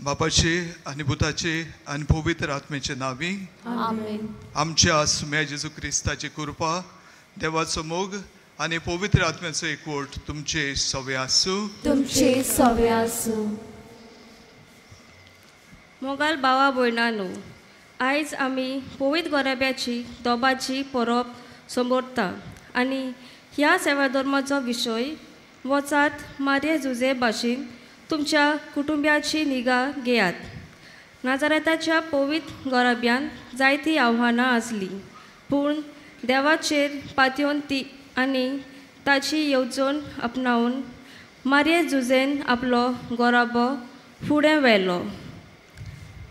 बापाचे आनी पुताचे आनी पवित्र आत्म्याचे नावी आमेन. आमच्या सुम्या जेजू क्रिस्ताची कृपा देवाचो मोग आनी पवित्र आत्म्याचो एकवट तुमचे सवे आसूं. तुमचे सवे आसूं. मोगाल भावा भयणांनो, आयज आमी पवित्र गोराब्याची दोबाची परब संबोरता आनी ह्या सेवा धर्माचो विशय वचात मारिया जुजे भाशेन तुमच्या कुटुंबाची निगा घेयात. नाजारेताच्या पवित्र गोराब्यान जायतीं आव्हानां आसलीं, पूण देवाचेर पातयेवन ती आनी ताची येवजण आपणावन मारिया जुजेन आपलो गोराबो फुडें व्हेलो.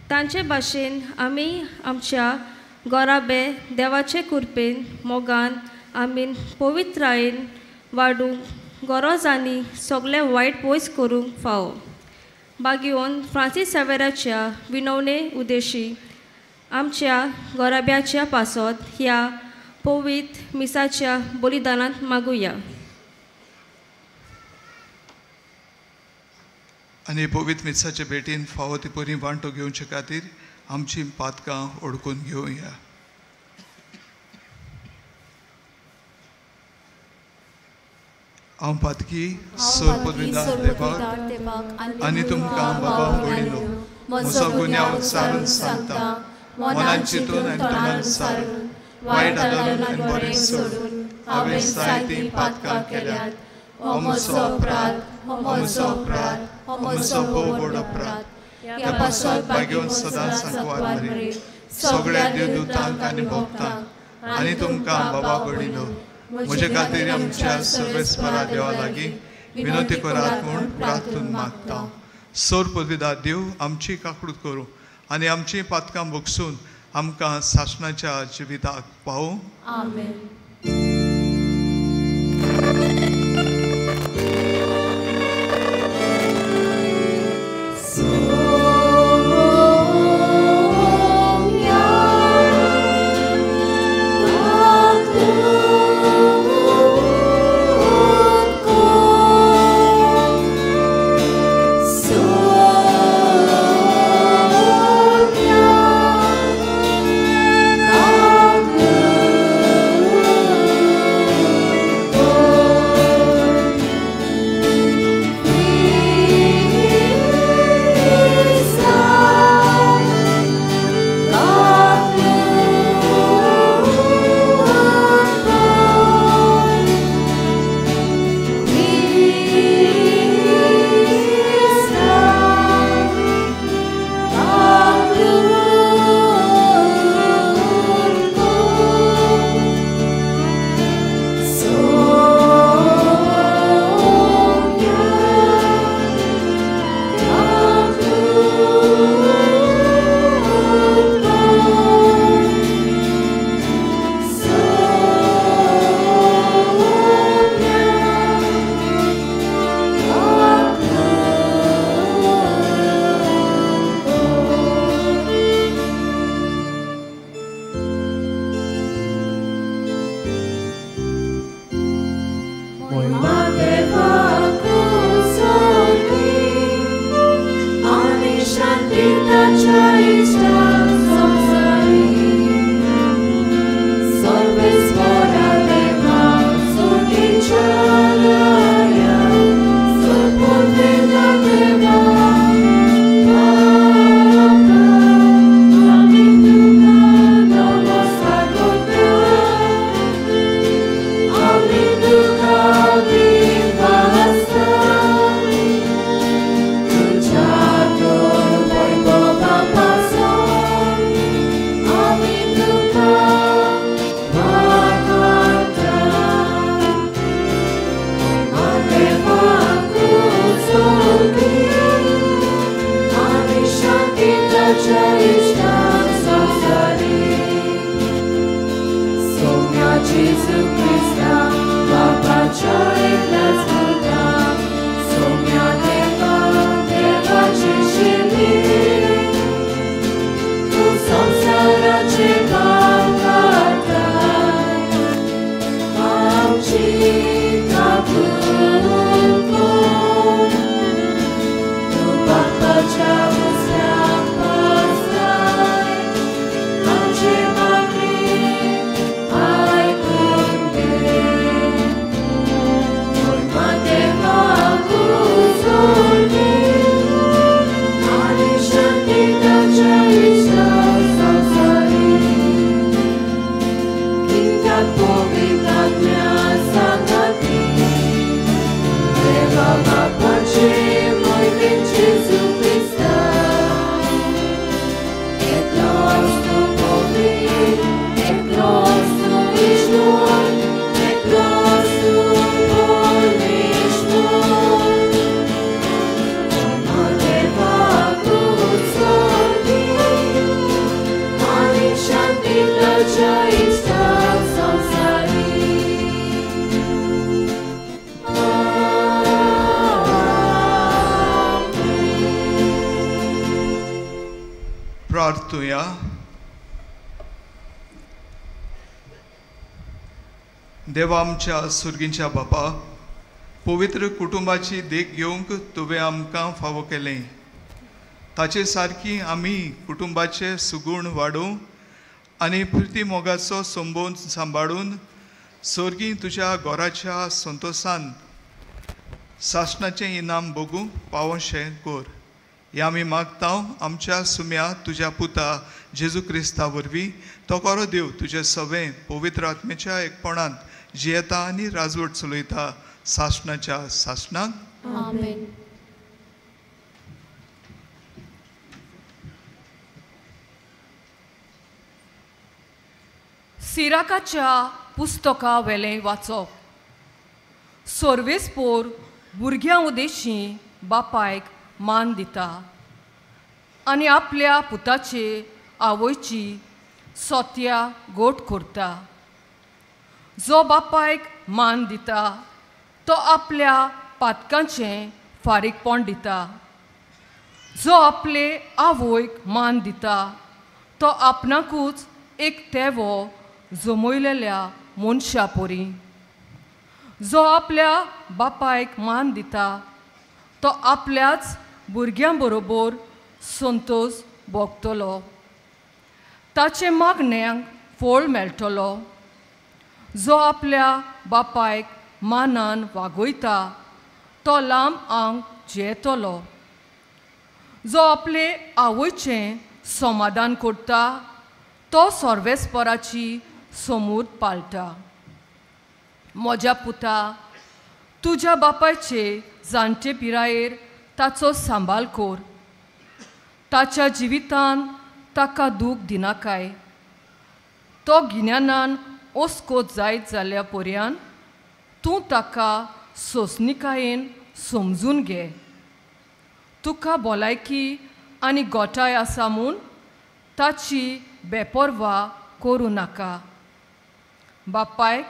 तांचे भाशेन आमी आमच्या गोराबे देवाचे कृपेन मोगान आमी पवित्रायेन वाडूंक गरज आनी सगळे वायट पयस करूंक फावो. बागयोन फ्रांसीस सेवेराच्या विनवणे उद्देशी आमच्या गोराब्याच्या पासत ह्या पवित्र मिसाच्या बलिदानांत मागुया. आनी पवित्र मिसाचे भेटीन फावो ती परी वांटो घेवचे खातीर आमची पातकां ओडकून घेवया. हांव पातकी सोरपदविदार देवाक आनी तुमकां बाबा भयणीनो म्हजो गुन्यांव सारून सांगता. मनान चिंतून आनी तोंडान सारून वायट आदारून आनी बरें सोडून हांवें जायतीं पातकां केल्यात. हो म्हजो अपराध, हो म्हजो अपराध, हो म्हजो भोव व्हड अपराध. ह्या पासत बागेवन सदां सांकवार मरे सगळ्या देवदूतांक आनी भक्तांक आनी तुमकां बाबा भयणीनो म्हजे खातीर आमच्या सर्वेस्परा देवा लागीं विनंती करात म्हूण प्रार्थून मागता. सोर पदवीदार देव आमची काकूट करूं आनी आमची पातकां भोगसून आमकां सासणाच्या जिविताक पावूं. आमेन. Papa Charles प्रार्थुया. देवा आमच्या सुर्गींच्या बापा, पवित्र कुटुंबाची देख घेवंक तुवें आमकां फावो केलें. ताचे सारकी आमी कुटुंबाचे सुगूण वाडोवं आनी प्रिती मोगाचो संबोध सांबाळून सोर्गी तुज्या घोराच्या संतोशान सासणाचें इनाम भोगूंक पावोशें कोर. हें आमी मागता आमच्या सुम्या तुज्या पुता जेजू क्रिस्ता वरवीं. तो कोरो देव तुजें सवें पवित्र आत्मेच्या एकपणांत जियेता आनी राजवट चलयता सासणाच्या सासणाक. आमेन. सिराकाच्या पुस्तका वेलें वाचप. सोर्वेस्पोर भुरग्यां उदेशी बापायक मान दिता आनी आपल्या पुताचे आवयची सोत्या गोट करता. जो बापायक मान दिता तो आपल्या पातकांचें फारीकपण दिता. जो आपले आवयक मान दिता तो आपणाकूच एक तेवो जमयलेल्या मनशा परी. जो आपल्या बापायक मान दिता तो आपल्याच भुरग्यां बरोबर संतोश भोगतलो. ताचे मागण्यांक फळ मेळटलो. जो आपल्या बापायक मानान वागयता तो लांब आंग जियेतलो. जो आपले आवयचें समाधान करता तो सोर्वेस्पराची समूद पाळटा. म्हज्या पुता, तुज्या बापायचे जाणटे पिरायेर ताचो सांबाळ कर. ताच्या जिवितान ताका दूख दिनाकाय. तो गिन्यानान ओस्कोत जायत जाल्या पर्यान तूं ताका सोंसणिकायेन समजून घे. तुका भलायकी आनी गोठाय आसा म्हूण ताची बेपर्वा करूं नाका. बापायक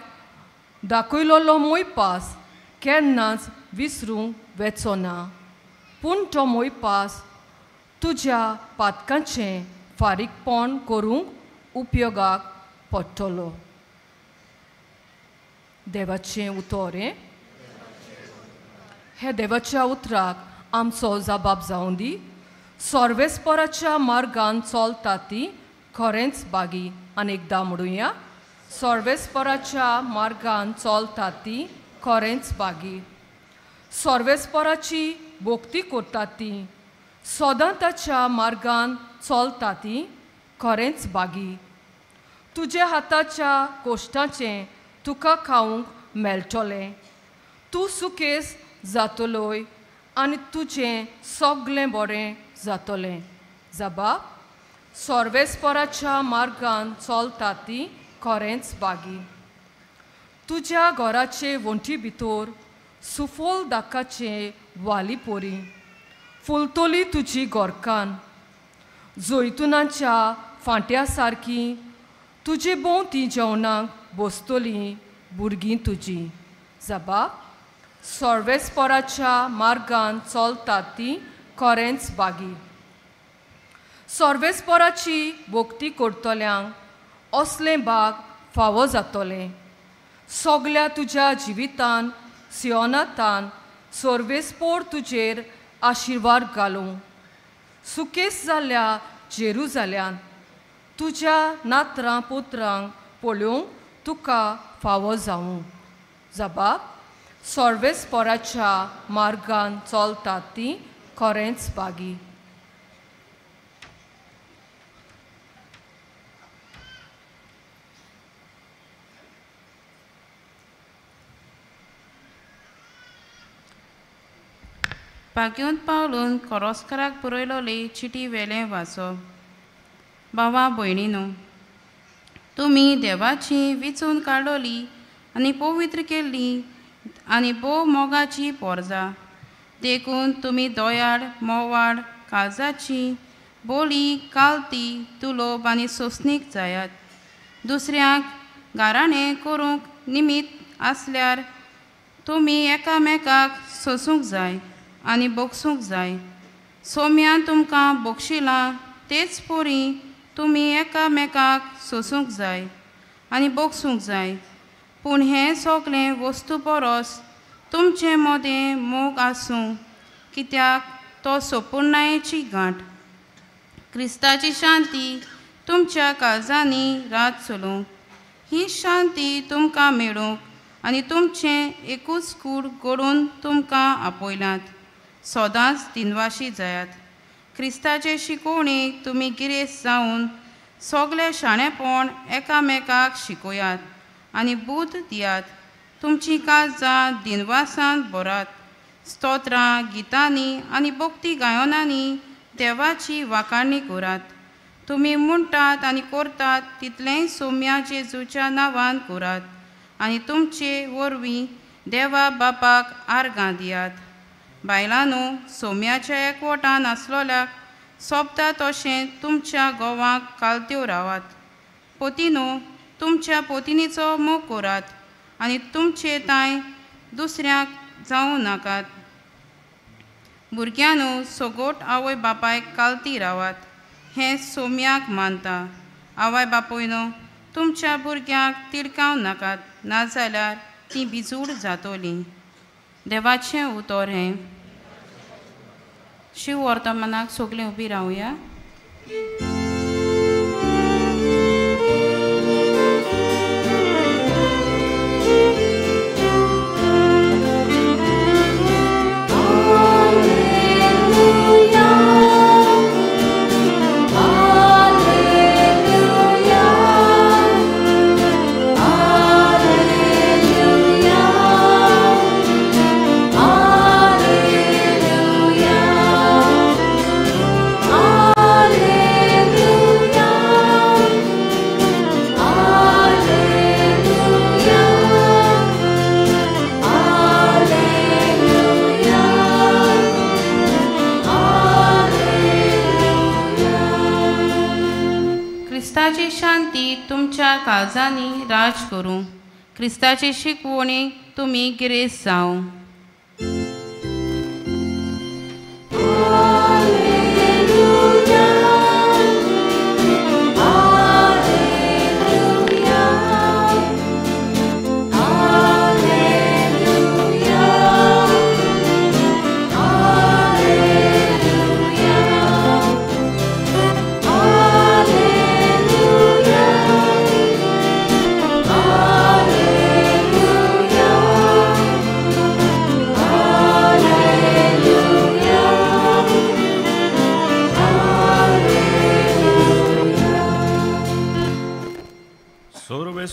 दाखयलोलो मोयपास केन्नाच विसरूंक वेचोना. पूण तो मोयपास तुज्या पातकांचें फारीकपण करूंक उपयोगाक पडटलो. देवाचें उतर. हे देवाच्या उतराक आमचो जबाब जावं दी. सोर्वेस्पराच्या मार्गान चलता ती खरेंच बागी. अनेकदा म्हणुया, सोर्वेस्पराच्या मार्गान चलता ती खरेंच बागी. सोर्वेस्पराची भोक्ती करता ती सदां ताच्या मार्गान चलता ती खरेंच बागी. तुज्या हाताच्या कोश्टाचें तुका खावंक मेळटलें. तूं सुकेस जातलोय आनी तुजें सगळें बरें जातलें. जबाब. सोर्वेस्पराच्या मार्गान चलता ती खरेंच बागी. तुज्या घराचे वण्टी भितर सुफोल दाकाचे वाली पोरी. फुलतोली तुजी गोरकान. जैतुनाच्या फांट्या सारकी तुजे भोंवती जेवणाक बसतलीं भुरगीं तुजी. जबाब. सोर्वेस्पराच्या मार्गान चलता ती खरेंच बागी. सोर्वेस्पराची भोक्ती करतल्यांक असलें बाग फावो जातलें. सगळ्या तुज्या जिवितान सियोनातान सोर्वेस्पोर तुजेर आशिर्वाद घालूं. सुकेस जाल्ल्या जेरुजाल्यान तुज्या नातरां पुत्रांक पळोवंक तुका फावो जावं. जबाब. सोर्वेस्पराच्या मार्गान चलता ती खरेंच बागी. पाग्योन पावलून कोरोस्कराक बरयलोली चिटी वेलें वाचप. भावा भयणीनो, तुमी देवाची विचून काडलोली आनी पवित्र केल्ली आनी भोव मोगाची पोरजां. देखून तुमी दोयाड, मोवाड, काळजाची, बोली, कालती, तुलोब आनी सोंसणीक जायात. दुसऱ्यांक गाराणें करूंक निमित्त आसल्यार तुमी एकामेकाक सोंसूंक जाय आनी बोगसूंक जाय. सोम्यान तुमकां बोगशिलां तेच पोरी तुमी एकामेकाक सोसूंक जाय आनी बोगसूंक जाय, पूण हें सगळें वस्तू परस तुमचे मोदें मोग आसूं, कित्याक तो सोपुर्णायेची गांठ. क्रिस्ताची शांती तुमच्या काळजांनी रात चलूंक, ही शांती तुमकां मेळूंक आनी तुमचें एकूच कूड घडोवन तुमकां आपयलात. सदांच दिनवाशी जायात. क्रिस्ताचे शिकोवणेक तुमी गिरेस्त जावन सगळे शाणेपण एकामेकाक शिकोयात आनी बूद दियात. तुमची काळजां दिनवासान भरात. स्तोत्रां, गितांनी आनी भक्ती गायनांनी देवाची वाखाणणी करात. तुमी म्हणटात आनी करतात तितलेंय सौम्या जेजूच्या नांवान करात आनी तुमचे वरवीं देवा बापाक आर्गां दियात. बायलांनो, सौम्याच्या एकवटान आसलोल्याक सोबता तशें तुमच्या घोवांक कालत्यो रावात. पोतिनो, तुमच्या पोतिनीचो मोग करात आनी तुमचे ताय दुसऱ्याक जावं नाकात. भुरग्यांनो, सोगोट आवय बापायक कालती रावात, हें सौम्याक मानता. आवय बापोयनो, तुमच्या भुरग्यांक तिडकाव नाकात, नाजाल्यार तीं बिजूड जातलीं. देवाचें उतर हें. शिव वर्तमानाक सगळीं उबी रावया. क्रिस्ताची शांती तुमच्या काळजांनी राज करूं. क्रिस्ताची शिकवणी तुमी गिरेस्त जावं.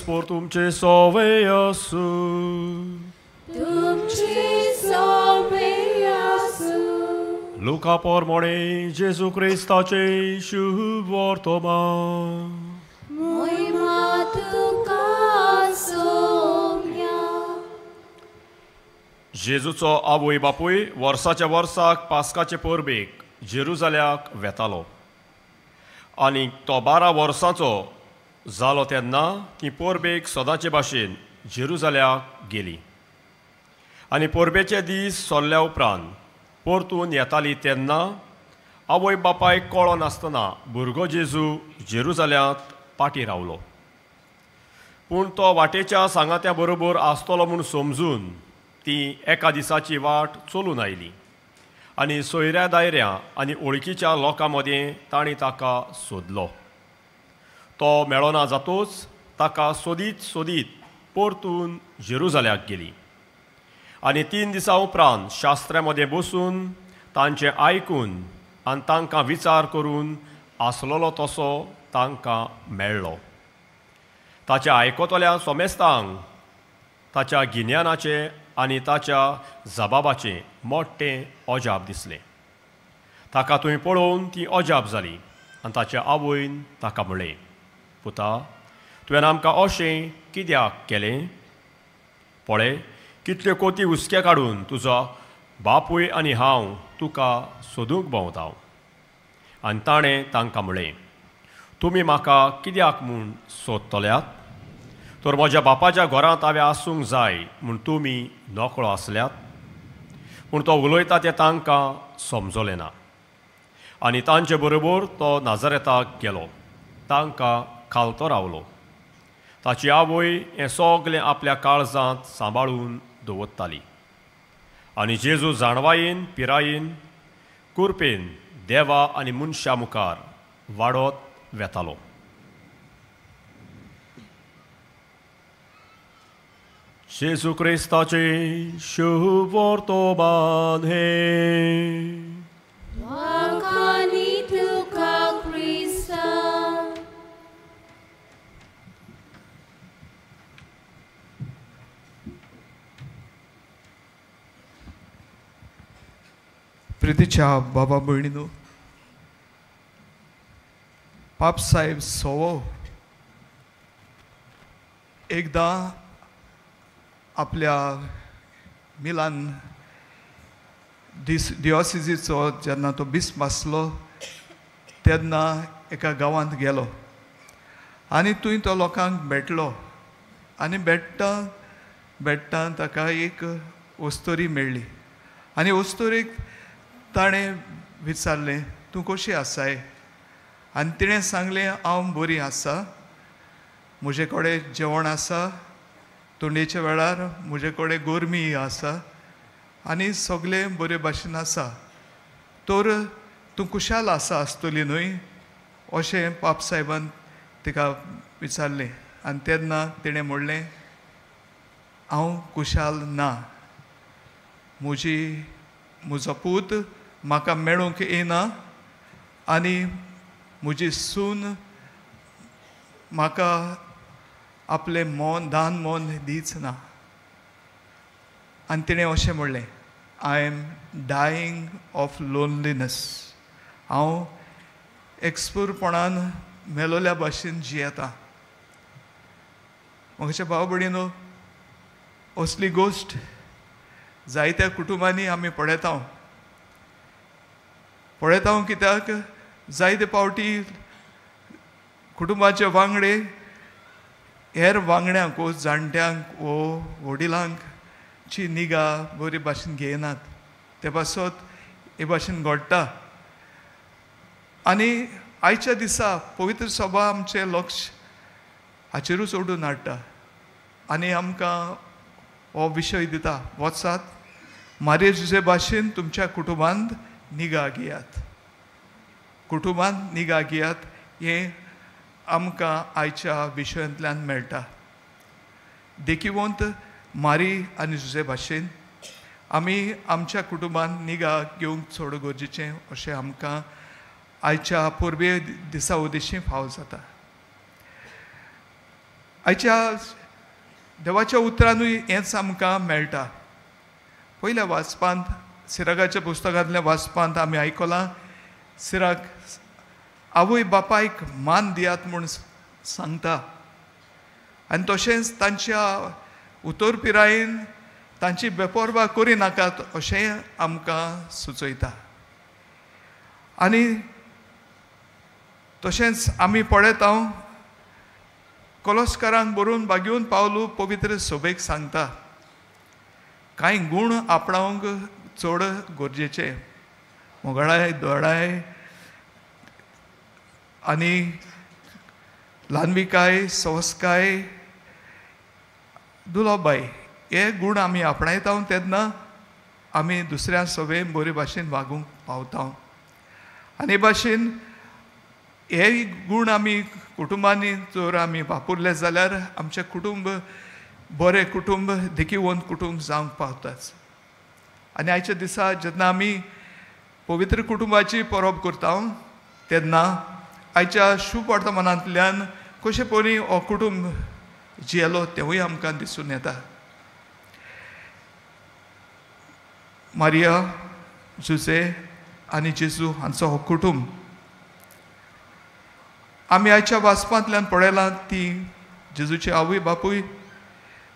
Por तुमचे सवे आसू. तुमचे सवे आसू. लुका पोरमोणे जेजू क्रिस्ताचे शुभ वर्तमान. महिमा तुका सौम्या. जेजूचो आवय बापूय वर्साच्या वर्साक पास्काचे परबेक जेरुजाल्याक वेतालो आनी तो 12 वर्सांचो जालो तेन्ना ती परबेक सदांचे भाशेन जेरुजाल्याक गेली. आनी परबेचे दीस सोल्ल्या उपरांत परतून येताली तेन्ना आवय बापायक कळो नासतना भुरगो जेजू जेरुजाल्यांत पाटी रावलो. पूण तो वाटेच्या सांगात्या बरोबर आसतलो म्हूण समजून ती एका दिसाची वाट चलून आयली आनी सोयऱ्या दायऱ्यां आनी वळखीच्या लोकां मदें तांणी ताका सोदलो. तो मेळना जातूच ताका सोदीत सोदीत परतून जेरुजाल्याक गेली आनी 3 दिसां उपरांत शास्त्र्यां मदें बसून तांचें आयकून आनी तांकां विचार करून आसलोलो तसो तांकां मेळ्ळो. ताच्या आयकतल्या सोमेस्तांक ताच्या गिन्यानाचे आनी ताच्या जबाबाचें मोठ्ठें अजाप दिसलें. ताका थंय पळोवन ती अजाप जाली आनी ताच्या आवयन ताका म्हणलें, पुता, तुवें आमकां अशें कित्याक केलें? पळय, कितल्यो कोती हुस्के काडून तुजो बापूय आनी हांव तुका सोदूंक भोंवता. आनी ताणें तांकां म्हणलें, तुमी म्हाका कित्याक म्हूण सोदतल्यात? तर म्हज्या बापाच्या घरांत हांवें आसूंक जाय म्हूण तुमी नोकळो आसल्यात. पूण तो उलयता तें तांकां समजलें ना. आनी तांचे बरोबर तो नाजरेताक गेलो. तांकां खालतो रावलो. ताची आवय हें सगलें आपल्या काळजांत सांबाळून दवरताली. आनी जेजू जाणवायेन पिरायेन कुरपेन देवा आनी मनशा मुखार वाडत वेतालो. जेजू क्रिस्ताचे शुभ वर्तमान हे. Wakani tuka Krista. प्रितीच्या बाबा भयणीनो, पाप साहेब सोवो एकदां आपल्या मिलान डिओसिसीचो जेन्ना तो बिस्प आसलो तेन्ना एका गांवांत गेलो आनी थंय तो लोकांक भेटलो आनी भेटता ताका एक वस्तोरी मेळ्ळी आनी वस्तोरीक ताणें विचारलें, तूं कशी आसाय? आनी तिणें सांगलें, हांव बरी आसा, म्हजे कडेन जेवण आसा, थंडेच्या वेळार म्हजे कडेन गोरमी आसा आनी सगळें बरे भाशेन आसा. तर तूं कुशाल आसा आसतली न्हय? अशें पाप साहेबान तिका विचारलें आनी तेन्ना तिणें म्हणलें, हांव कुशाल ना. म्हजो पूत म्हाका मेळूंक येना आनी म्हजी सून म्हाका आपलें दान मोन दिच ना. आनी तिणें अशें म्हणलें, आय एम डायींग ऑफ लोनलीनस. हांव एक्सपूरपणान मेलोल्या भाशेन जियेता. म्हज्या भाव भयणीनो, असली गोश्ट जायत्या कुटुंबांनी आमी पळयता कित्याक जायते पावटी कुटुंबाचे वांगडे हेर वांगड्यांक वो जाणट्यांक वो वडिलांक ची निगा बरे भाशेन घेयनात. ते पासत हे भाशेन घडटा. आनी आयच्या दिसा पवित्र सभा आमचें लक्ष हाचेरूच ओडून हाडटा आनी आमकां हो विशय दिता, वचात मारेजे भाशेन तुमच्या कुटुंबांत निगा घेयात. कुटुंबांत निगा घेयात हें आमकां आयच्या विशयांतल्यान मेळटा. देखीवंत मारी आनी जुजे भाशेन आमी आमच्या कुटुंबान निगा घेवंक चड गरजेचें अशें आमकां आयच्या परबे दिसा उदेशी फाव जाता. आयच्या देवाच्या उतरानूय हेंच आमकां मेळटा. पयल्या वाचपांत सिराकाच्या पुस्तकांतल्या वाचपांत आमी आयकलां, सिराक आवय बापायक मान दियात म्हूण सांगता आनी तशेंच तांच्या उतर पिरायेन तांची बेपरवा करिनाकात अशें आमकां सुचयता. आनी तशेंच आमी पळयता कोलोस्कारांक बरोवन बागेवन पावलू पवित्र सभेक सांगता, कांय गूण आपणावंक चड गरजेचे. मोगाळाय, दोळाय आनी ल्हानविकाय, संस्काय, दुलोबाय हे गूण आमी आपणायता तेन्ना आमी दुसऱ्या सभेन बरे भाशेन वागूंक पावता. आनी हे भाशेन हे गूण आमी कुटुंबांनी जर आमी वापरले जाल्यार आमचें कुटुंब बरें कुटुंब देखीवंत कुटुंब जावंक पावताच. आनी आयच्या दिसा जेन्ना आमी पवित्र कुटुंबाची परब करता तेन्ना आयच्या शुभ वर्तमानांतल्यान कशें परी हो कुटुंब जियेलो तेवूय आमकां दिसून येता. मारिया, जुजे आनी जेजू हांचो हो कुटुंब आमी आयच्या वाचपांतल्यान पळयलां ती जेजूची आवय बापूय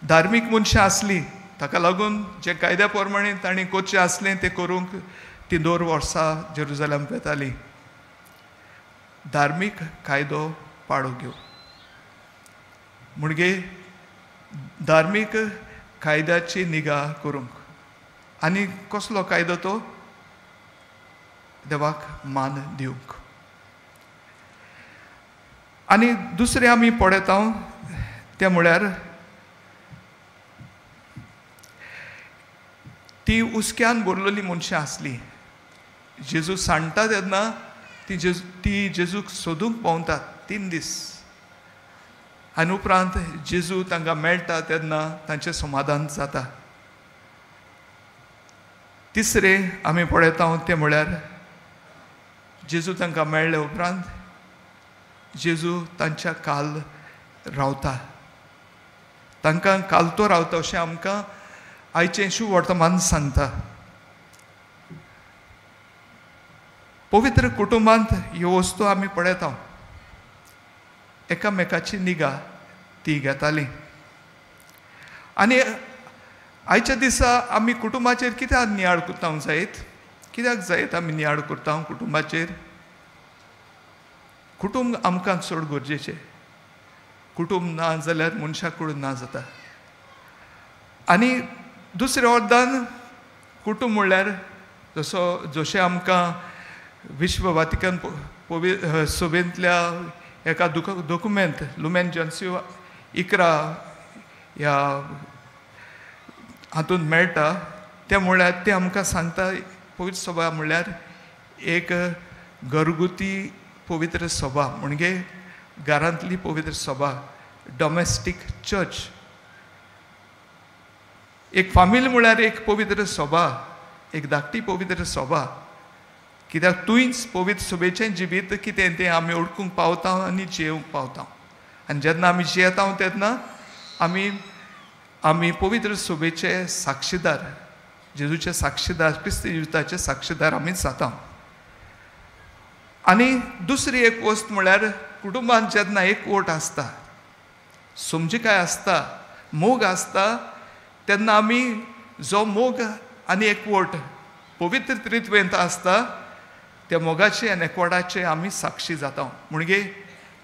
धार्मीक मनशां आसली. ताका लागून जे कायद्या प्रमाणे तांणी करचें आसलें तें करूंक ती 2 वर्सां जेरुसलेम वेताली. धार्मीक कायदो पाळो घेवं म्हणजे धार्मीक कायद्याची निगा करूंक. आनी कसलो कायदो तो? देवाक मान दिवंक. आनी दुसरें आमी पळयता तें म्हळ्यार ती उस्क्यान भरलेली मनशां आसली. जेजू सांडटा तेन्ना ती जेजूक सोदूंक पावतात 3 दीस. आनी उपरांत जेजू तांकां मेळटा तेन्ना तांचें समाधान जाता. तिसरें आमी पळयता तें म्हळ्यार जेजू तांकां मेळ्ळे उपरांत जेजू तांच्या काल रावता. तांकां कालतो रावता अशें आमकां आयचें शुभ वर्तमान सांगता. पवित्र कुटुंबांत ह्यो वस्तू आमी पळयता. एकामेकाची निगा ती घेताली. आनी आयच्या दिसा आमी कुटुंबाचेर कित्याक नियाळ करता जायत? कित्याक जायत आमी नियाळ करता कुटुंबाचेर? कुटुंब आमकां चड गरजेचें. कुटुंब ना जाल्यार मनशाक कडेन ना जाता. आनी दुसऱ्या अर्दान कुटुंब म्हणल्यार जशें आमकां विश्व वातिकन सभेंतल्या एका डॉक्युमेंट लुमेन जन्सिओ 11 ह्या हातूंत मेळटा तें म्हळ्यार तें आमकां सांगता पवित्र सभा म्हळ्यार एक घरगुती पवित्र सभा म्हणजे घरांतली पवित्र सभा, डॉमेस्टीक चर्च. एक फामील म्हळ्यार एक पवित्र सभा, एक धाकटी पवित्र सभा. कित्याक तुंयच पवित्र सभेचें जिवीत कितें तें आमी ओळखूंक पावता आनी जियोंक पावता. आनी जेन्ना आमी जियेता तेन्ना आमी पवित्र सभेचे साक्षीदार, जेजूचे साक्षीदार, क्रिस्त जिविताचे साक्षीदार आमी जाता. आनी दुसरी एक वस्त म्हळ्यार कुटुंबांत जेन्ना एक वोट आसता, समजिकाय आसता, मोग आसता, तेन्ना आमी जो मोग आनी एक वोट पवित्र त्रित्वेंत आसता त्या मोगाचे आनी एकवटाचे आमी साक्षी जाता. म्हणजे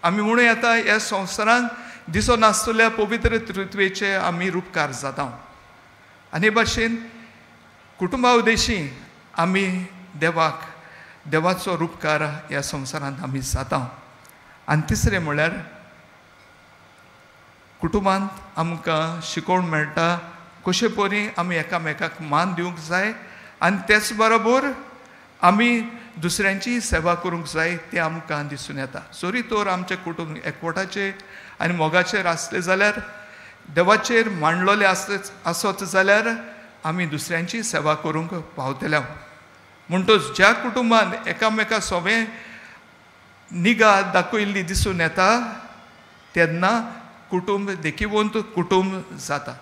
आमी म्हणूं येता ह्या संवसारांत दिसो नासतल्या पवित्र त्रित्वेचे आमी रूपकार जाता. आनी हे भाशेन कुटुंबा उद्देशी आमी देवाचो रूपकार ह्या संवसारांत आमी जाता. आनी तिसरें म्हळ्यार कुटुंबांत आमकां शिकोवण मेळटा कशे परी आमी एकामेकाक मान दिवंक जाय आनी तेच बरोबर आमी दुसऱ्यांची सेवा करूंक जाय तें आमकां दिसून येता. जोरी तर आमचें कुटुंब एकवटाचेर आनी मोगाचेर आसलें जाल्यार, देवाचेर मांडलोलें आसत जाल्यार आमी दुसऱ्यांची सेवा करूंक पावतल्या. म्हणटच ज्या कुटुंबान एकामेका सोबे निगा दाखयल्ली दिसून येता तेन्ना कुटुंब देखीवंत कुटुंब जाता.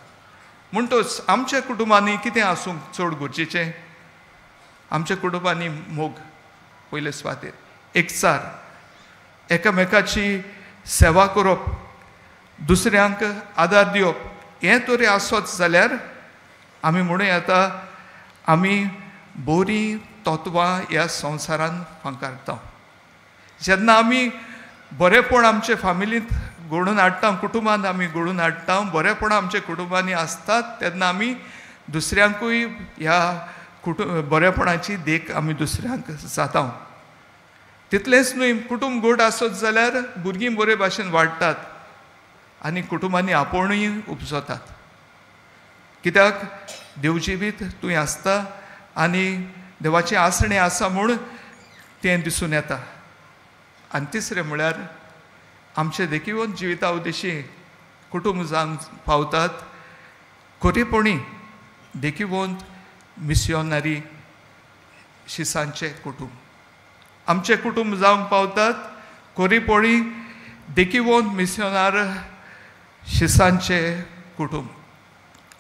म्हणटच आमच्या कुटुंबांनी कितें आसूंक चड गरजेचें? आमच्या कुटुंबांनी मोग पयले सुवातेर, एकचार, एकामेकाची सेवा करप, दुसऱ्यांक आदार दिवप, हें तरी आसत जाल्यार आमी म्हणूं येता आमी बरीं तत्वां ह्या संवसारांत फांकारता. जेन्ना आमी बरेपण आमचे फामिलींत घडोवन हाडटा, कुटुंबांत आमी घडोवन हाडटा, बरेपण आमच्या कुटुंबांनी आसतात तेन्ना आमी दुसऱ्यांकूय ह्या बरेपणाची देख आमी दुसऱ्यांक जाता. तितलेंच न्हय, कुटुंब घट आसत जाल्यार भुरगीं बरे भाशेन वाडटात आनी कुटुंबांनी आपुणूय उपजतात. कित्याक देवजिवीत तुवें आसता आनी देवाचें आसणें आसा म्हूण तें दिसून येता. आनी तिसरें म्हळ्यार आमचे देखीवंत जिविता उद्देशी कुटुंब जावंक पावतात खरेपणी देखीवंत मिसियोनरी शिसांचे कुटुंब. आमचे कुटुंब जावंक पावतात खरेपणी देखीवंत मिसियोनार शिसांचे कुटुंब.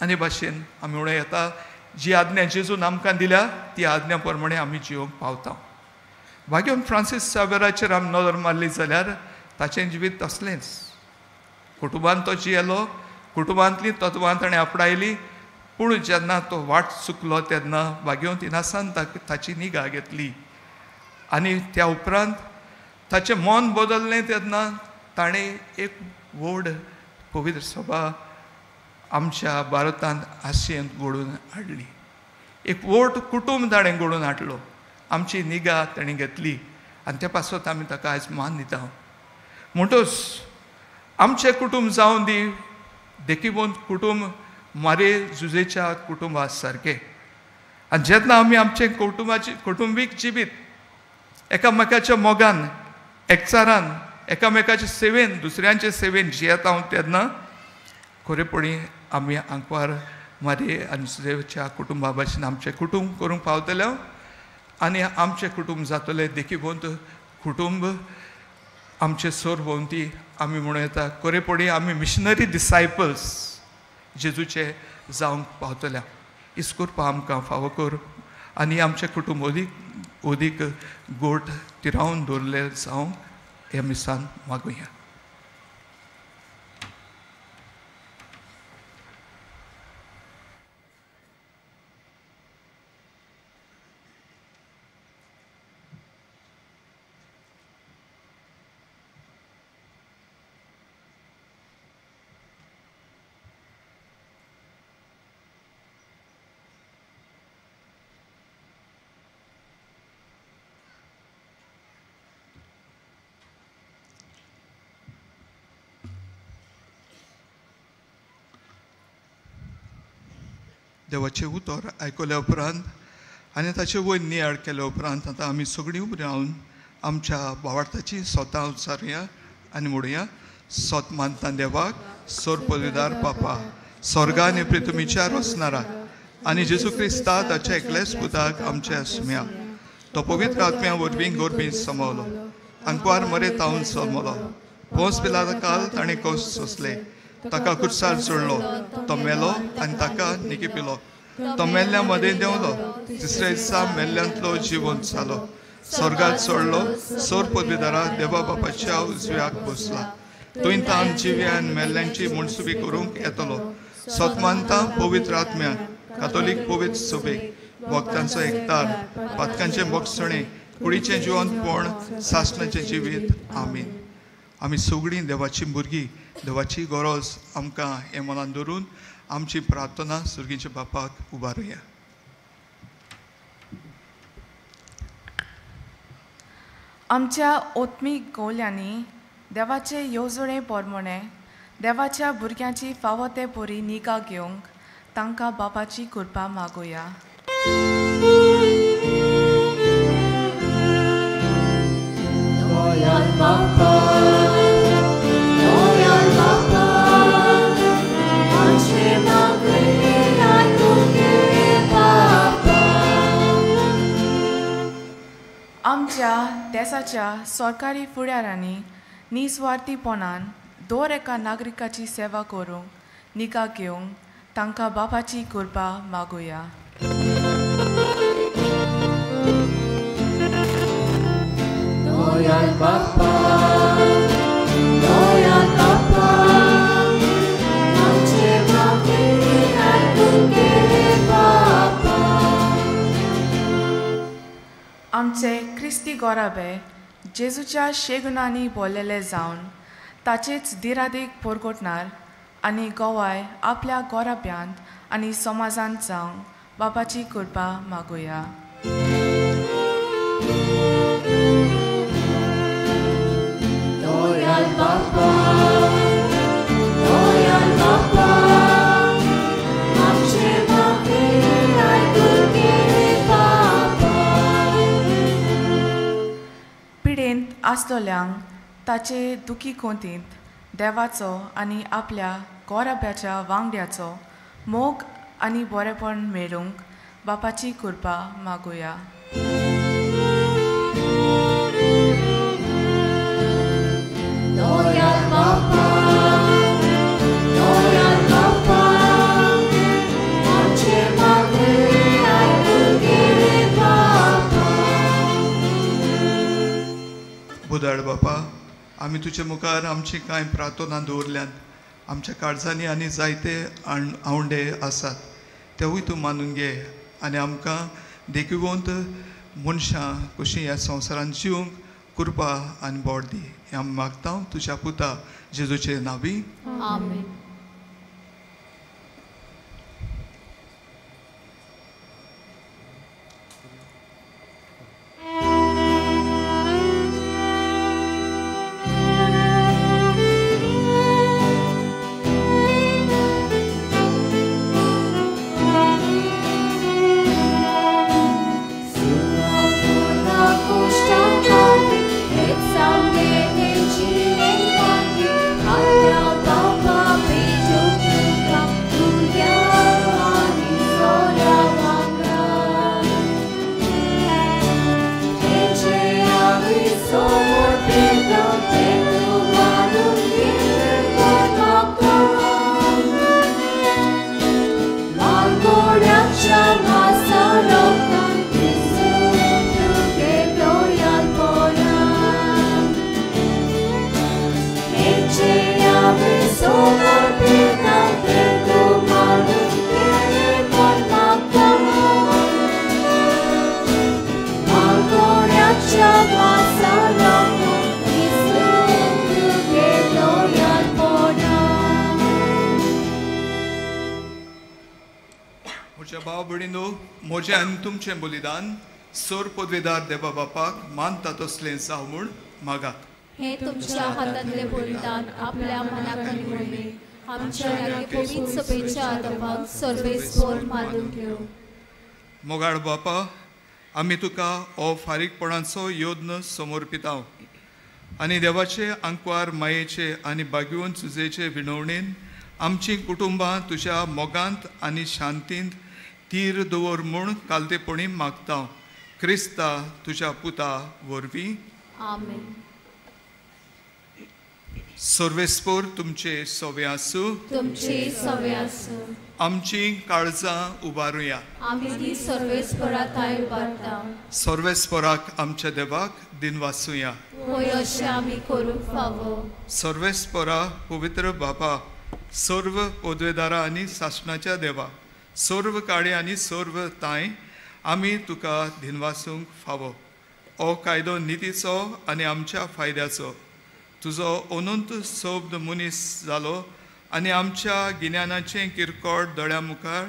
आनी भाशेन आमी म्हणूं येता जी आज्ञा जेजून आमकां दिल्या ती आज्ञा प्रमाणे आमी जियोंक पावता. भाग्यवन फ्रांसीस सावेराचेर आमी नदर मारली जाल्यार ताचें जिवीत तसलेंच. कुटुंबांत तो जियेलो, कुटुंबांतलीं तत्वां ताणें आपणायलीं, पूण जेन्ना तो वाट चुकलो तेन्ना भाग्यवंत इनासान ताची निगा घेतली आनी त्या उपरांत ताचें मन बदललें तेन्ना ताणें एक व्हड पवित्र सभा आमच्या भारतांत आशियेंत घडोवन हाडली. एक व्हड कुटुंब ताणें घडोवन हाडलो आमची निगा ताणें घेतली आनी त्या पासत आमी ताका आयज मान दिता. म्हणटच आमचें कुटूंब जावन दी देखीवन कुटूंब मारे जुजेच्या कुटुंबा सारकें. आनी जेन्ना आमी आमचें कुटुंबीक जिवीत एकामेकाच्या मोगान एकचारान एकामेकाच्या सेवेन दुसऱ्यांचे सेवेन जियेता तेन्ना खरेपणी आमी आंकवार मारे आनी सुजेच्या कुटुंबा भाशेन आमचें कुटुंब करूंक पावतले आनी आमचें कुटुंब जातलें देखीवंत कुटुंब आमचे सोर भोंवती आमी म्हणूं येता खरेपणी आमी मिशनरी डिसायपल्स जेजूचे जावंक पावतल्या. इस करपा आमकां फावो कर आनी आमचें कुटुंब ओदीक गोट तिरावन दवरलें जावंक ह्या मिसान मागुया. देवाचे उतर आयकल्या उपरांत आनी ताचे वयर नियाळ केल्या उपरांत आतां आमी सगळीं उबी रावन आमच्या भावार्थाची स्वता उच्चारुया आनी म्हणुया. सोत मानता देवाक सोर पदवीदार पापा स्वर्गा आनी पृथ्वीच्यार वसनारा आनी जेजू क्रिस्ता ताच्या एकल्याच पुताक आमच्या सुम्या तो पवित्र आत्म्या वरवीं गोरबीं समवलो अंकवार मरे तावन सोमलो पोंस पिलाता काल ताणें कोस सोंसले ताका कुर्सार जोडलो तो मेलो आनी ताका निकिपिलो तो मेल्ल्या मदें देंवलो तिसऱ्या दिसा मेल्ल्यांतलो जिवंत जालो स्वर्गांत सोडलो सोर पदवीदारा देवा बापाच्या उजव्याक बसला तुवें तान जिव्यान मेल्ल्यांची मुणसुबी करूंक येतलो सोतमानता पवित्र आत्म्याक कातोलीक पवित्र सभेक भक्तांचो एकतार पातकांचे मोगसणे कुडीचें जिवंतपण सासणाचें जिवीत आमीन. आमी सगळीं देवाची भुरगीं देवाची गरज आमकां हे मनान धरून आमची प्रार्थना सुर्गीच्या बापाक उबारुया. आमच्या ओत्मीक गोवल्यांनी देवाचे येवजणे पोरमोणे देवाच्या भुरग्यांची फावो ते पोरी निगा घेवंक तांकां बापाची कृपा मागुया. आमच्या देशाच्या सरकारी फुडाऱ्यांनी निस्वार्थीपणान दर एका नागरिकाची सेवा करूंक निगा घेवंक तांकां बापाची कृपा मागुया. आमचे क्रिस्ती गोराबे जेजूच्या शेगुणांनी बोललेले जावन ताचेच दिरादेक परगोटणार आनी गोवाय आपल्या गोराब्यांत आनी समाजांत जावंक बापाची कृपा मागुया. पिडेंत आसतल्यांक ताचे दुखी कोंतींत देवाचो आनी आपल्या गोराब्याच्या वांगड्याचो मोग आनी बरेपण मेळूंक बापाची कृपा मागुया. बुदाड बापा आमी तुजे मुखार आमची कांय प्रार्थना दवरल्यात आमच्या काळजांनी आनी जायते आवंडे आसात तेवूय तूं मानून घे आनी आमकां देखीवंत मनशां कशीं ह्या संवसारांत जिवंक कृपा आनी बोड दी हें आमी मागता तुज्या पुता जेजूचे नांवी. आमेन. न्हू म्हजें आनी तुमचें बलिदान सोर पदवेदार देवा बापाक मानता तसलें जावं म्हूण मागात. हे तुमच्या हातांतले बलिदान आपल्या मनाक आनी मने आमच्या लागीं पवित्र सभेच्या आदमाक सर्वेस्वर मानून घेव. मोगाळ बापा, आमी तुका हो फारीकपणाचो योद्न समर्पितांव आनी देवाचे आंकवार मायेचे आनी भाग्यवन चुजेचे विणवणेन आमची कुटुंबां तुज्या मोगांत आनी शांतींत तीर दवर म्हूण कालतेपणी मागता. क्रिस्ता तुज्या पुता वरवीं. आमेन. सर्वेस्पोर तुमचे सवे आसूं. तुमचे सवे आसूं. आमची काळजां उबारुया. आमी ती सर्वेस्पराताय उबारता. सर्वेस्पराक आमच्या देवाक दिनवासुया. होय अशें आमी करूंक फावो. सर्वेस्परा पवित्र बापा, सर्व पदवेदारा आनी शासनाच्या देवा, सर्व काळे आनी सर्व ताय आमी तुका दिनवासूंक फावो. हो कायदो नितीचो आनी आमच्या फायद्याचो. तुजो अनंत शब्द मनीस जालो आनी आमच्या गिन्यानाचें किरकोळ दोळ्या मुखार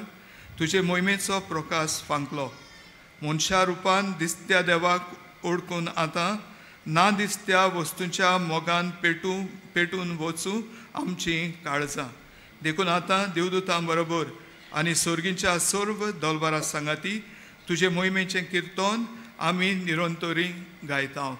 तुजे मोहिमेचो प्रकाश फांकलो. मनशा रुपान दिसत्या देवाक ओळखून आतां ना दिसत्या वस्तूंच्या मोगान पेटून वचूं आमची काळजां. देखून आतां देवदूतां बरोबर आनी सर्गीच्या सर्व दोलबारा सांगाती तुजे मोहिमेचें किर्तन आमी निरंतरी गायता.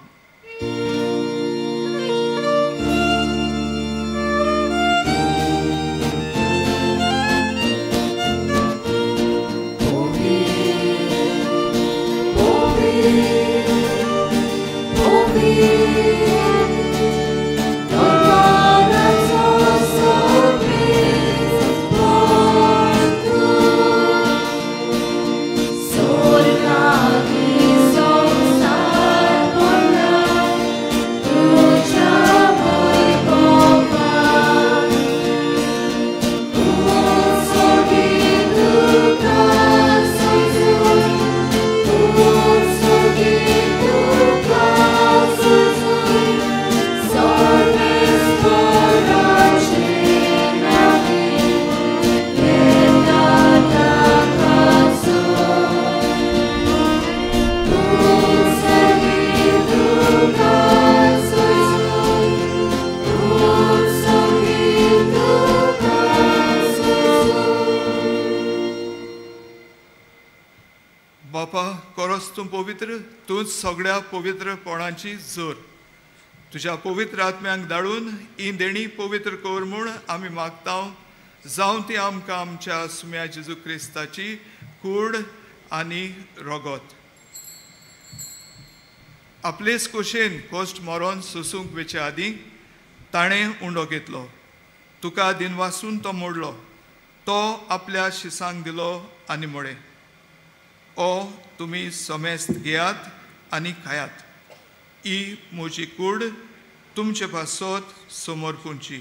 बापा, खरोच तूं पवित्र, तूंच सगळ्या पवित्रपणाची जोर. तुज्या पवित्र आत्म्यांक धाडून ही देणी पवित्र कर म्हूण आमी मागता. जावं ती आमकां आमच्या सुम्या जेजू क्रिस्ताची कूड आनी रगत. आपलेच कुशेन कोश्ट मरोन सोसूंक वेचे आदीं ताणें उंडो घेतलो. तुका दिनवासून तो मोडलो. तो आपल्या शिसांक दिलो आनी म्हळें, ओ तुमी समेस्त घेयात आनी खायात. ही म्हजी कूड तुमचे पासत समर्पूंची.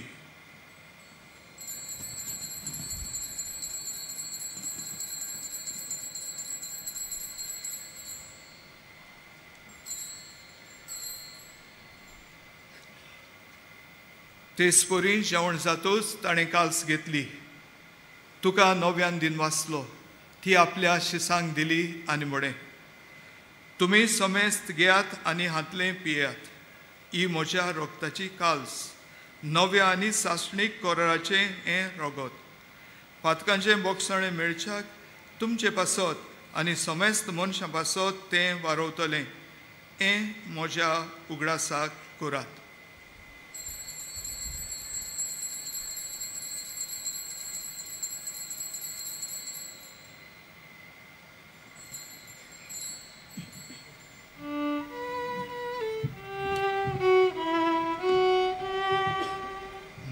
तेसपरी जेवण जातूच ताणें काल्स घेतली. तुका नव्यान दिनवासलो. ती आपल्या शिसांक दिली आनी म्हळें, तुमी समेस्त घेयात आनी हातलें पियात. ही म्हज्या रोगताची काल्स, नव्या आनी सासणीक कोराचें हें रगत. पातकांचें बोगसणें मेळच्याक तुमचे पासत आनी समेस्त मनशां पासत तें वारोवतलें. हें म्हज्या उगडासाक करात.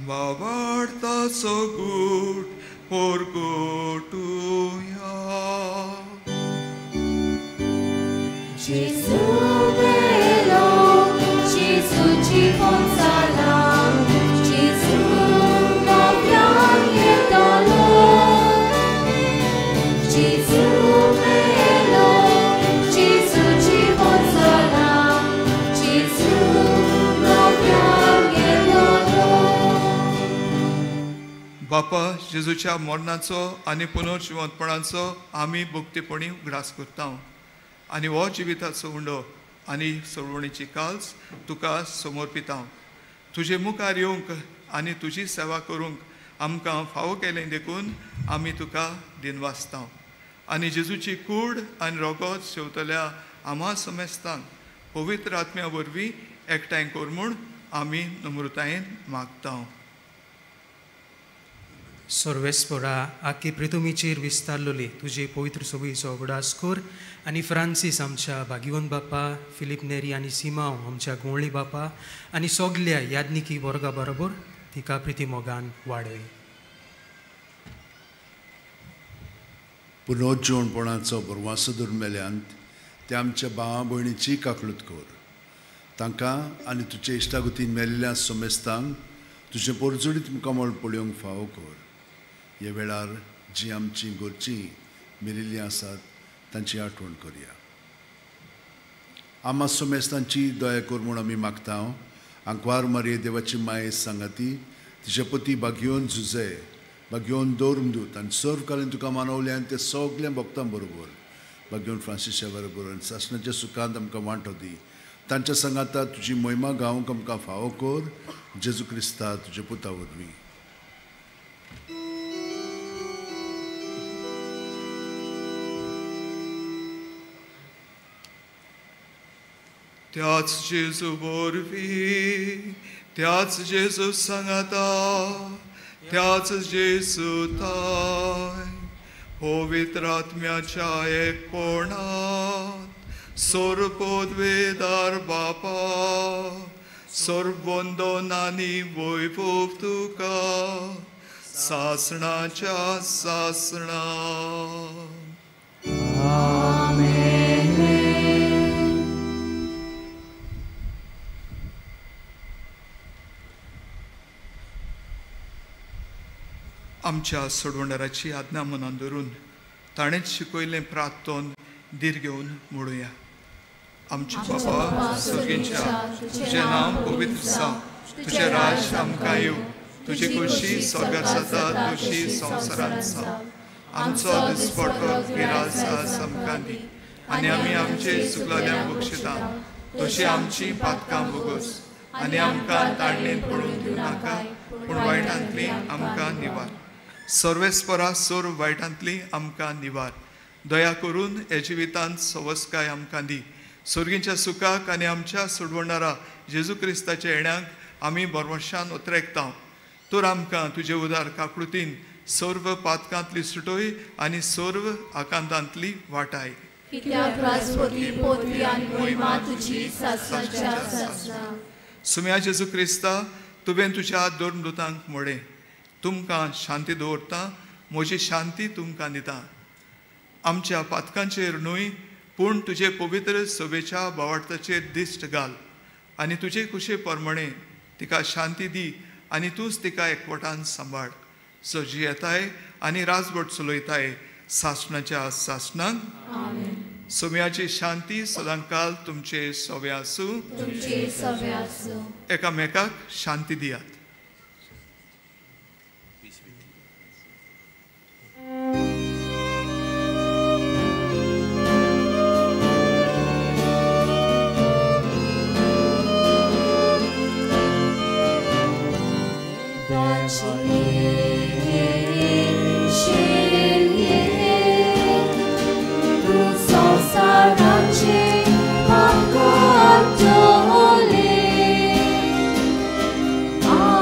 Bavartaso gut porgotuya. Gesù bello, Gesù ci consola, Gesù non piange dolore. Gesù bello, Gesù ci consola, Gesù non piange dolore. बापा जेजूच्या मरणाचो आनी पुनर्जिवंतपणाचो आमी भक्तीपणी उगडास करता आनी हो जिविताचो उंडो आनी सोडवणेची काल्स तुका समर्पिता. तुजे मुखार येवंक आनी तुजी सेवा करूंक आमकां फावो केलें देखून आमी तुका दिनवासता आनी जेजूची कूड आनी रगत शेवतल्या आम्हा समेस्तांक पवित्र आत्म्या वरवीं एकठांय कर म्हूण आमी नम्रतायेन मागता. सर्वेस्परा आख्खे पृथ्वीचेर विस्तारलोली तुजे पवित्र सोबीचो उगडास कर आनी फ्रांसीस आमच्या भागिवंत बापा, फिलीप नेरी आनी सिमांव आमच्या गोंवळी बापा आनी सगल्या यादनिकी वर्गा बरोबर तिका प्रिती मोगान वाडय. पुनर्जिवणपणाचो बरवासो धरून मेल्यांत ते आमच्या भावा भयणीची काकलूत कर. तांकां आनी तुजे इश्टागतीन मेल्ल्या समेस्तांक तुजें परजोडीत मुखामळ पळोवंक फावो कर. ह्या वेळार जीं आमचीं घरचीं मेलिल्लीं आसात तांची आठवण करया. आम्हा समेस्तांची दया कर म्हूण आमी मागता. आंकवार मारये देवाची माये सांगाती तिचे पती भाग्योन झुजे भाग्योन दौरमदूत आनी सर्वकालीन तुका मानवल्यान ते सगल्या भक्तां बरोबर भाग्योन फ्रांसीसा बरोबर आनी सासणाच्या सुखांत आमकां वांटो दी. तांच्या सांगाता तुजी महिमा गावंक आमकां फावो कर. जेजू क्रिस्ता तुजे पुता वरवीं. त्याच जेजू वरवीं त्याच जेजू सांगाता त्याच जेजू ताय पवित्र आत्म्याच्या एकपणांत सर्वोद्वेदार बापा सर्ववंदनांनी वैभव तुका सासणाच्या सासणा. आमच्या सोडवणाराची आज्ञा मनान धरून ताणेंच शिकयलें प्रार्थोन दीर घेवन म्हणुया. आमचे बाबा सर्गेच्या तुजें नांव पवित्र जावं. तुजें राज आमकां येवं. तुजी खुशी स्वर्गांत जाता तशी संवसारांत जावं. आमचो दिसपडटो गिरास आज आमकां दी आनी आमी आमचे चुकलेल्यांक बक्षिता तशी आमची पातकां भोगोस आनी आमकां ताळणेन पडून दिवं नाका पूण वायटांतली आमकां निवार. सर्वेस्परा सर्व वायटांतली आमकां निवार. दया करून हे जिवितांत सवस्काय आमकां दी. सर्गीच्या सुखाक आनी आमच्या सोडवणारा जेजू क्रिस्ताच्या येण्याक आमी बरवशान उतरेकता. तर आमकां तुजे उदार काकळुतीन सर्व पातकांतली सुटोय आनी सर्व आकांतांतली वाटाय. सुम्या जेजू क्रिस्ता तुवें तुज्या दोरमदूतांक मोडे तुमकां शांती दवरता म्हजी शांती तुमकां दिता. आमच्या पातकांचेर न्हय पूण तुजे पवित्र सोबेच्या भावार्थाचेर दिश्ट घाल आनी तुजे कुशे परमणे तिका शांती दी आनी तूंच तिका एकवटान सांबाळ. सो जी येताय आनी राजवट चलयताय सासणाच्या सासणान. सोम्याची शांती सदांकाल तुमचे सवे आसूं. एकामेकाक शांती दियात. Ah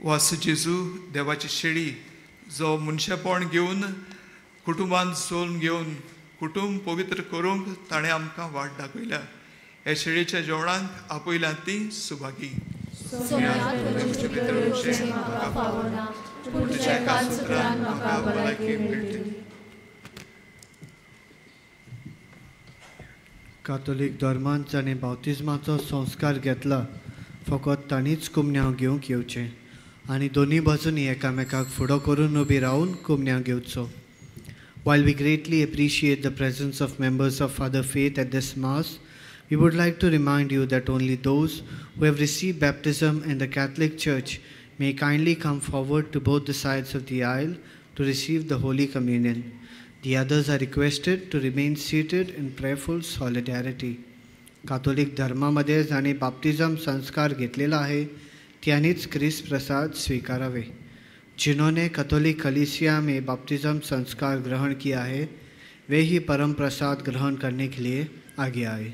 वासू जेजू देवाची शेळी जो मनशापण घेवन कुटुंबान चोवन घेवन कुटुंब पवित्र करूंक ताणें आमकां वाट दाखयल्या. हे शेळीच्या जेवणाक आपयल्या ती सुभागी. कातोलीक धर्मान जाणें बावतिजमाचो संस्कार घेतला फकत तांणीच कुमन्यांव घेवंक येवचें आनी दोनी बाजूंनी एकामेकाक फुडो करून उबी रावन कुमन्यांव घेवचो. While we greatly appreciate the presence of members of other faith at this Mass, we would like to remind you that only those who have received baptism in the Catholic Church may kindly come forward to both the sides of the aisle to receive the Holy Communion. The others are requested to remain seated in prayerful solidarity. कातोलिक धर्मामध्ये जाणे बाप्तिझम संस्कार घेतलेला आहे त्यानेच ख्रिस्त प्रसाद स्वीकारावे. जिन्होंने Catholic कलीसिया में बपतिस्म संस्कार ग्रहण किया है वे ही परम प्रसाद ग्रहण करने के लिए आगे आए.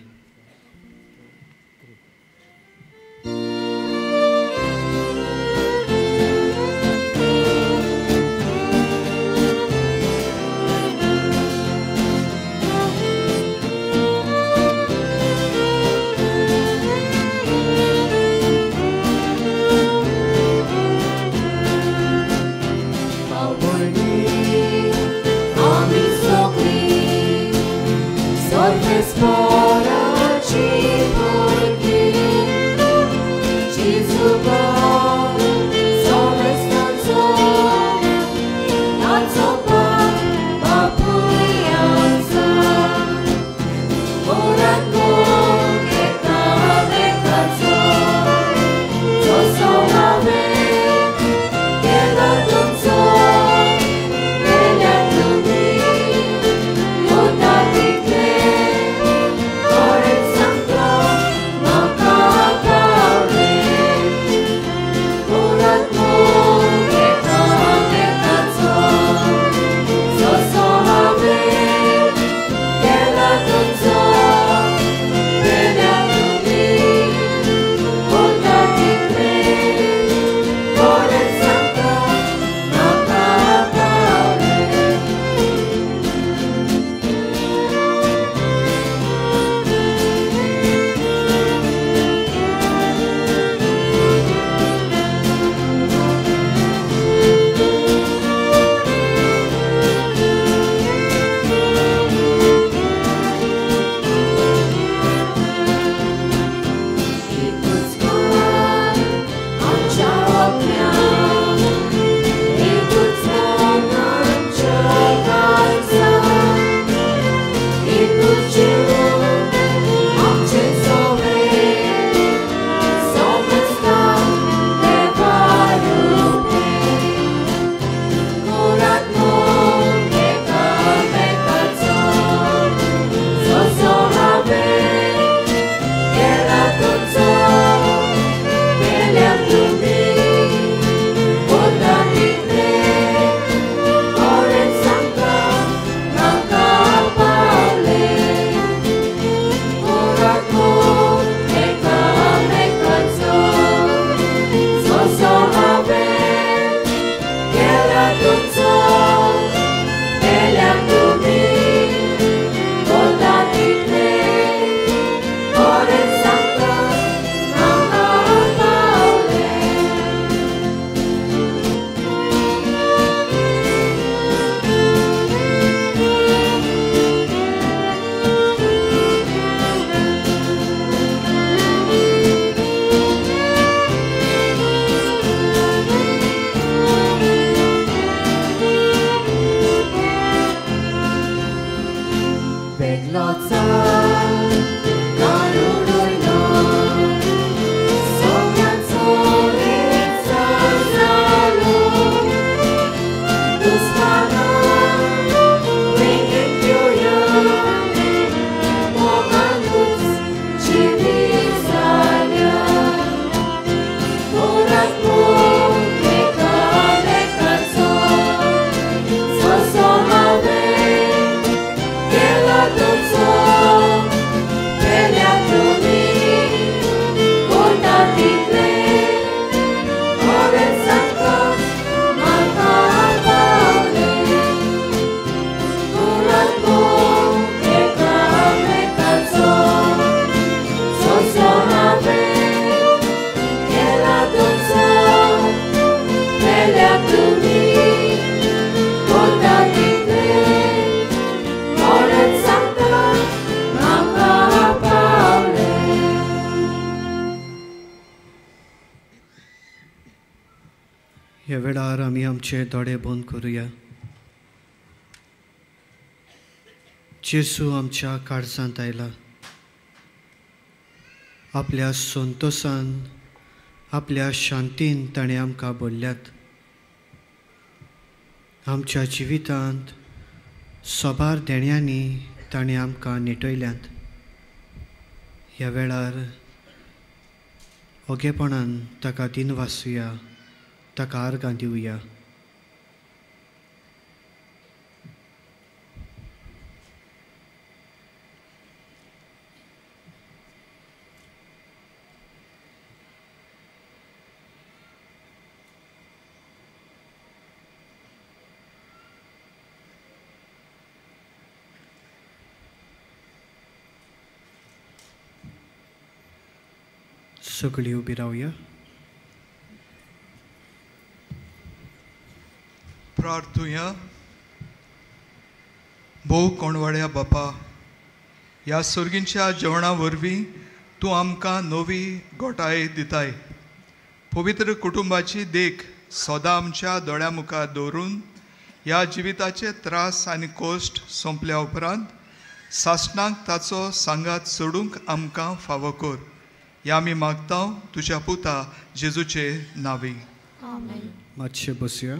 ह्या वेळार आमी आमचे दोळे बंद करुया. जेजू आमच्या काळजांत आयला. आपल्या संतोषान आपल्या शांतीन ताणें आमकां भरल्यात. आमच्या जिवितांत सोबार देण्यांनी ताणें आमकां निटयल्यात. ह्या वेळार ओगेपणान ताका दिनवासुया, ताका आर्गां दिवया. सगळीं उबी रावया. प्रार्थुया. भोव कोणवाड्या बापा, ह्या सर्गींच्या जेवणा वरवीं तूं आमकां नवी घोटाय दिताय. पवित्र कुटुंबाची देख सदां आमच्या दोळ्या मुखार दवरून ह्या जिविताचे त्रास आनी कोश्ट सोंपल्या उपरांत सासणाक ताचो सांगात सोडूंक आमकां फावो कर. ह्या आमी मागता तुज्या पुता जेजूचे नांवी. मातशें बसया.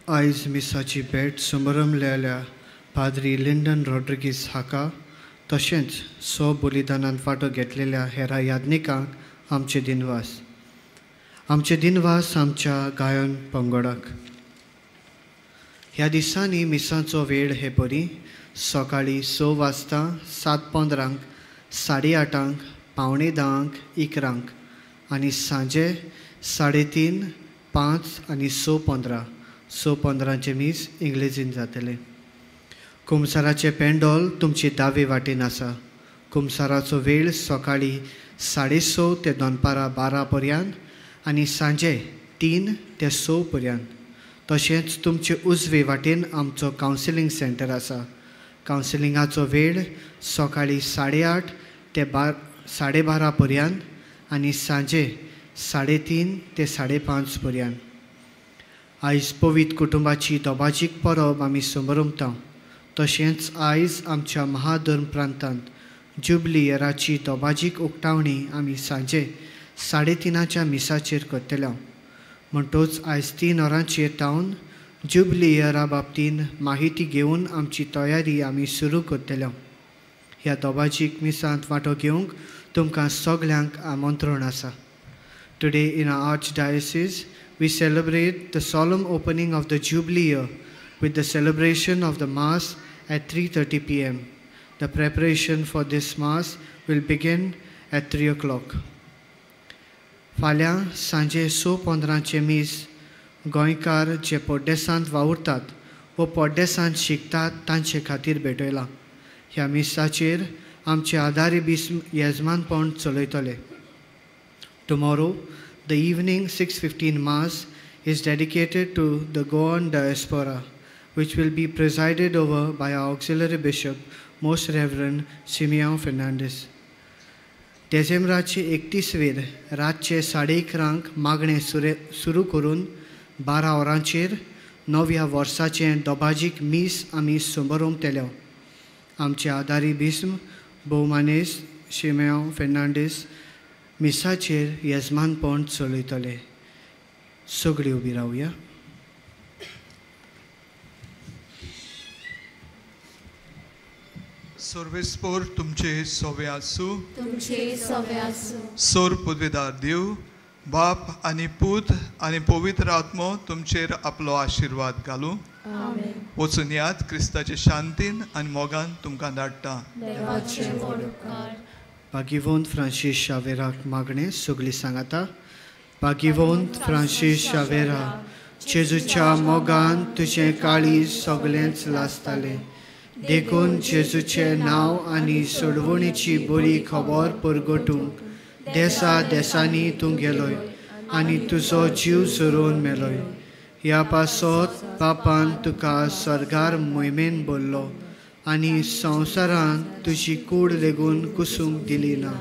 आयज मिसाची भेट समारंभलेल्या पाद्री लिंडन रॉड्रिगीस हाका तशेंच बलिदानांत वांटो घेतलेल्या हेरा याज्ञिकांक आमचे दिनवास. आमचे दिनवास आमच्या गायन पंगडाक. ह्या दिसांनी मिसाचो वेळ हे बरी सकाळीं 6 वाजता 7:15 8:30 9:45 11 आनी सांजे 3:30 5 आनी 6:15 6:15 मीस इंग्लिजीन जातले. कुमसाराचे पेंडॉल तुमची दावे वाटेन आसा. कुमसाराचो वेळ सकाळीं 6:30 ते दनपारां 12 पर्यंत आनी सांजे 3 ते 6 पर्यंत. तशेंच तुमचे उजवे वाटेन आमचो कावन्सिलींग सेंटर आसा. कावन्सिलिंगाचो वेळ सकाळीं 8:30 ते 12:30 पर्यंत आनी सांजे 3:30 ते 5:30 पर्यंत. आयज पवित्र कुटुंबाची दोबाजीक परब आमी समारंभता. तशेंच आयज आमच्या महाधर्म प्रांतांत जुबली इयराची दोबाजीक उक्तावणी आमी सांजे 3:30 मिसाचेर करतल्या. म्हणटूच आयज 3 वरांचेर तावन जुबली इयरा बाबतीन माहिती घेवन आमची तयारी आमी सुरू करतल्या. ह्या दोबाजीक मिसांत वांटो घेवंक तुमकां सगल्यांक आमंत्रण आसा. Today in our Archdiocese, we celebrate the solemn opening of the Jubilee year with the celebration of the Mass at 3:30 p.m. The preparation for this Mass will begin at 3 o'clock. फाल्यां सांजे 6:15 मीस गोंयकार जे पोड्डेसांत वावुरतात व पोड्डेसांत शिकतात तांचे खातीर भेटयला. ह्या मिसाचेर आमचे आदारी बिस्म येजमानपण चलयतले. Tomorrow, the evening 6:15 Mass is dedicated to the Goan diaspora, which will be presided over by our Auxiliary Bishop, Most Reverend Simeon Fernandez. डिसेंबराचे 31 रातचे 11:30 मागणे सुरू करून 12 वरांचेर नव्या वर्साचें दोबाजीक मीस आमी समारंभतले. आमचे आदारी बिस्म भोवमानेस शिमेओ फेर्नांडीस मिसाचेर येजमानपण चलयतले. सगळीं उबी रावया. सर्वेस्पोर तुमचे सोवे आसूं. तुमचे सोवे आसूं. सोर पदवीदार देव बाप आनी पूत आनी पवित्र आत्मो तुमचेर आपलो आशिर्वाद घालूं. आमेन. वचून यात क्रिस्ताचे शांतीन आनी मोगान तुमकां धाडटा. देवाचे व्हड उपकार. भागिवंत फ्रांसीस शावेराक मागणें सगळीं सांगाता. भागिवंत फ्रांसीस शावेरा, जेजूच्या मोगान तुजें काळीज सगळेंच लासतालें. देखून जेजूचें नांव आनी सोडवणीची बरी खबर परगटूंक देसा देसांनी तूं गेलोय आनी तुजो जीव सोडून मेलोय. ह्या पासत बापान तुका सर्गार मोहिमेन बोल्लो आनी संवसारांत तुजी कूड लेगून कुसूंक दिली ना.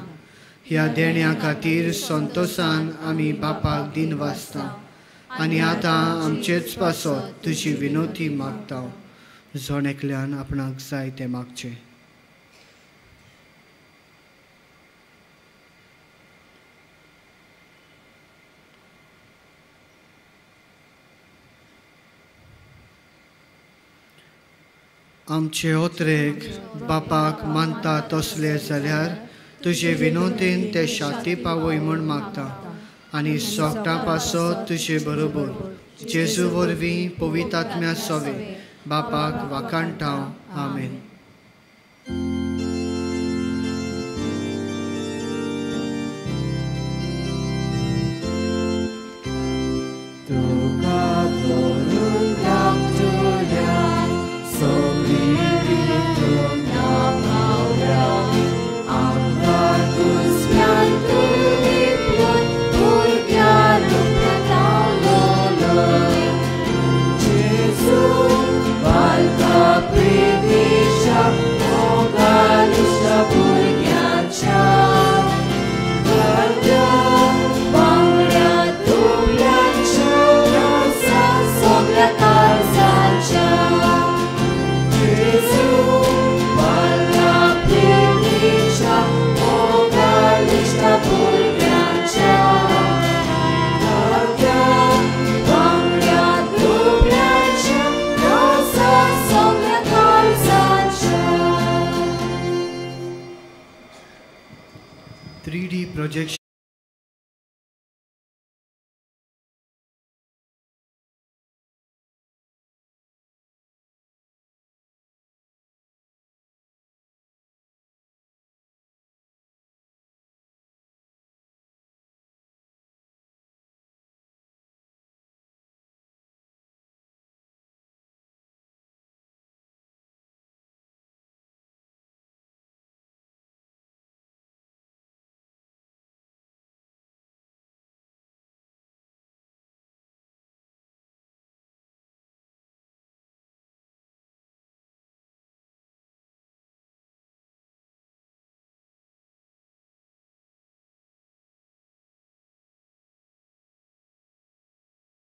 ह्या देण्या खातीर संतोशान आमी बापाक दिन वाचता आनी आतां आमचेच पासत तुजी विनोती मागता. जण एकल्यान आपणाक जाय तें मागचें. आमचे ओत्रेक बापाक मानता तसले जाल्यार तुजे विनोतीन ते शांती पावय म्हूण मागता आनी सोगटा पासत तुजे बरोबर जेजू वरवीं पवित्र आत्म्या सोवे बापाक वाखाणटा. आमेन.